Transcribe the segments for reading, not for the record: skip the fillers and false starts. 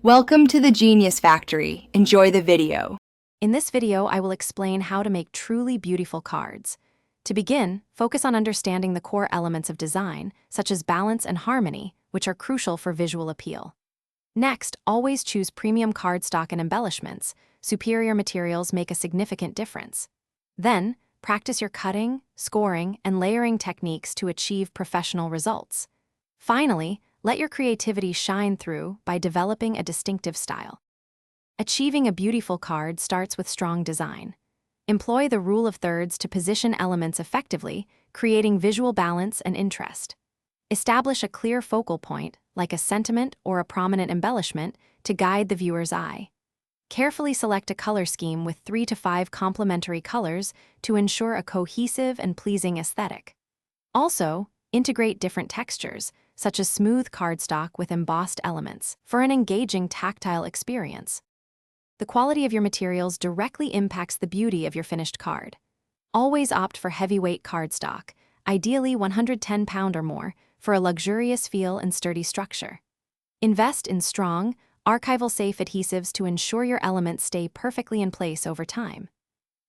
Welcome to the Genius Factory. Enjoy the video. In this video, I will explain how to make truly beautiful cards. To begin, focus on understanding the core elements of design, such as balance and harmony, which are crucial for visual appeal. Next, always choose premium cardstock and embellishments. Superior materials make a significant difference. Then, practice your cutting, scoring, and layering techniques to achieve professional results. Finally, let your creativity shine through by developing a distinctive style. Achieving a beautiful card starts with strong design. Employ the rule of thirds to position elements effectively, creating visual balance and interest. Establish a clear focal point, like a sentiment or a prominent embellishment, to guide the viewer's eye. Carefully select a color scheme with 3 to 5 complementary colors to ensure a cohesive and pleasing aesthetic. Also, integrate different textures, such as smooth cardstock with embossed elements, for an engaging tactile experience. The quality of your materials directly impacts the beauty of your finished card. Always opt for heavyweight cardstock, ideally 110 pound or more, for a luxurious feel and sturdy structure. Invest in strong, archival-safe adhesives to ensure your elements stay perfectly in place over time.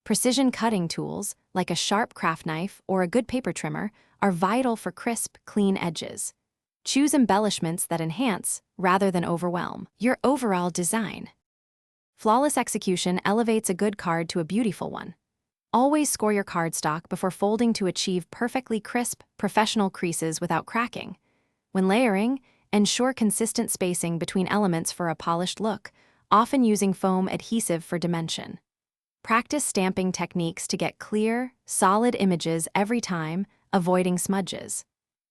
Precision cutting tools, like a sharp craft knife or a good paper trimmer, are vital for crisp, clean edges. Choose embellishments that enhance, rather than overwhelm, your overall design. Flawless execution elevates a good card to a beautiful one. Always score your cardstock before folding to achieve perfectly crisp, professional creases without cracking. When layering, ensure consistent spacing between elements for a polished look, often using foam adhesive for dimension. Practice stamping techniques to get clear, solid images every time, avoiding smudges.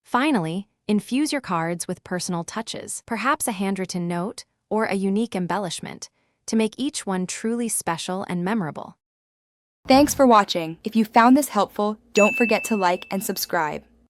Finally, infuse your cards with personal touches, perhaps a handwritten note or a unique embellishment, to make each one truly special and memorable. Thanks for watching. If you found this helpful, don't forget to like and subscribe.